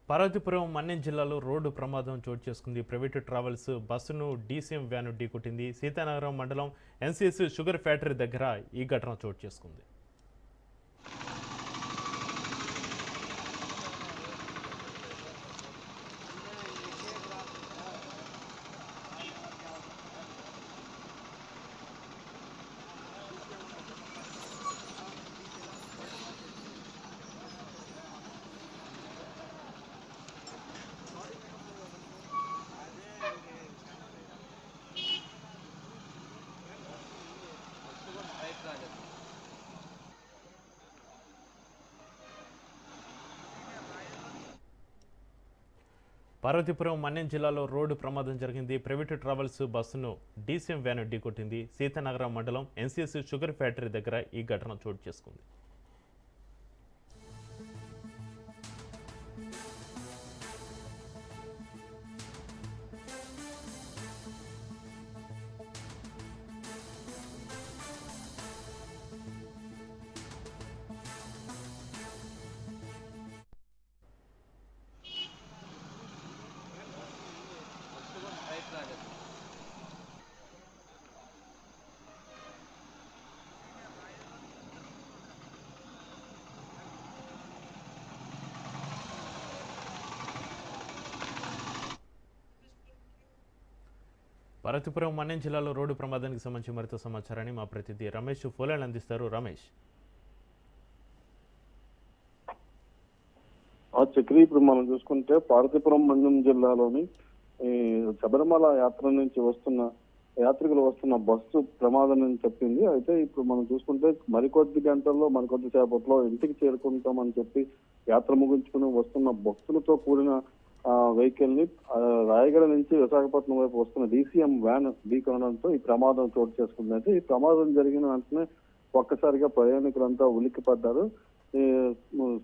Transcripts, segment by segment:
పార్వతీపురం మన్యం జిల్లాలో రోడ్డు ప్రమాదం చోటు చేసుకుంది. ప్రైవేటు ట్రావెల్స్ బస్సును డీసీఎం వ్యాను ఢీకొట్టింది. సీతానగరం మండలం ఎన్సీఎస్ షుగర్ ఫ్యాక్టరీ దగ్గర ఈ ఘటన చోటు చేసుకుంది. పార్వతీపురం మన్యం జిల్లాలో రోడ్డు ప్రమాదం జరిగింది. ప్రైవేటు ట్రావెల్స్ బస్సును డీసీఎం వ్యాను ఢీకొట్టింది. సీతానగరం మండలం ఎన్సీఎస్ షుగర్ ఫ్యాక్టరీ దగ్గర ఈ ఘటన చోటు చేసుకుంది. పార్వతీపురం మన్యం జిల్లాలో రోడ్డు ప్రమాదానికి సంబంధించి మరింత సమాచారాన్ని మా ప్రతినిధి రమేష్ ఫోలాలు అందిస్తారు. రమేష్, చక్రి ఇప్పుడు మనం చూసుకుంటే పార్వతీపురం మండలం జిల్లాలోని శబరిమల యాత్ర నుంచి యాత్రికులు వస్తున్న బస్సు ప్రమాదం అని చెప్పింది. అయితే ఇప్పుడు మనం చూసుకుంటే మరికొద్ది గంటల్లో మరికొద్ది సేపట్లో ఇంటికి చేరుకుంటామని చెప్పి యాత్ర ముగించుకుని వస్తున్న భక్తులతో కూడిన వెహికల్ ని రాయగడ నుంచి విశాఖపట్నం వైపు వస్తున్న డీసీఎం వ్యాన్ ఢీకొనడంతో ఈ ప్రమాదం చోటు చేసుకుంది. అయితే ఈ ప్రమాదం జరిగిన వెంటనే ఒక్కసారిగా ప్రయాణికులంతా ఉలిక్కి పడ్డారు.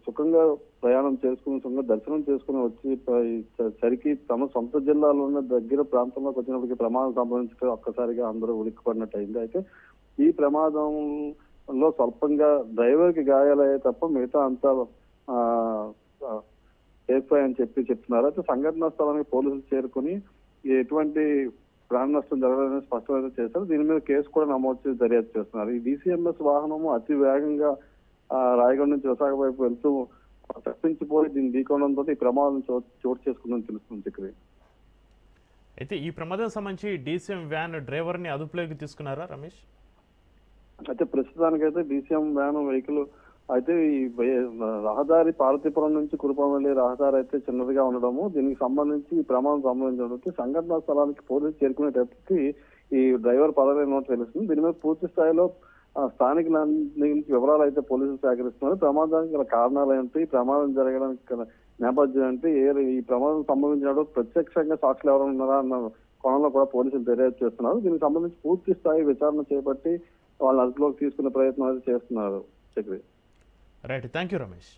సుఖంగా ప్రయాణం చేసుకుని సుఖంగా దర్శనం చేసుకుని వచ్చి తమ సొంత జిల్లాలో ఉన్న దగ్గర ప్రాంతంలోకి వచ్చినప్పటికీ ప్రమాదం సంభవించడం ఒక్కసారిగా అందరూ ఉలిక్కి పడినట్టు అయింది. అయితే ఈ ప్రమాదంలో స్వల్పంగా డ్రైవర్ కి గాయాలయ్యే తప్ప మిగతా అంతా సేఫ్ అని చెప్తున్నారు. అయితే సంఘటనా స్థలానికి పోలీసులు చేరుకుని ఎటువంటి ప్రాణ నష్టం జరగలేదని స్పష్టమైతే చేశారు. దీని మీద కేసు కూడా నమోదు చేసి దర్యాప్తు చేస్తున్నారు. ఈ డీసీఎంఎస్ వాహనము అతి వేగంగా రాయగడ నుంచి విశాఖ వైపు వెళ్తూ తప్పించిపోయి దీన్ని ఢీకొనడంతో ఈ ప్రమాదం చోటు చేసుకుందని తెలుస్తుంది. చక్రి, అయితే ఈ ప్రమాదం సంబంధించి డీసీఎం వ్యాన్ డ్రైవర్ ని అదుపులోకి తీసుకున్నారా రమేష్? అయితే ప్రస్తుతానికైతే డీసీఎం వ్యాన్ వెహికల్ అయితే ఈ రహదారి పార్వతీపురం నుంచి కురుపాం రహదారి అయితే చిన్నదిగా ఉండడము, దీనికి సంబంధించి ఈ ప్రమాదం సంబంధించి సంఘటనా స్థలానికి పోలీసు చేరుకునేటప్పటికి ఈ డ్రైవర్ పదవి తెలుస్తుంది. దీని మీద పూర్తి స్థాయిలో స్థానికుల నుంచి వివరాలు అయితే పోలీసులు సేకరిస్తున్నారు. ప్రమాదానికి గల కారణాలు ఏంటి, ప్రమాదం జరగడానికి నేపథ్యం ఏంటి, ఈ ప్రమాదం సంభవించినప్పుడు ప్రత్యక్షంగా సాక్షులు ఎవరు ఉన్నారా అన్న కోణంలో కూడా పోలీసులు దర్యాప్తు చేస్తున్నారు. దీనికి సంబంధించి పూర్తి స్థాయి విచారణ చేపట్టి వాళ్ళని అదుపులోకి తీసుకునే ప్రయత్నం అయితే చేస్తున్నారు. Chakri, right, thank you Ramesh.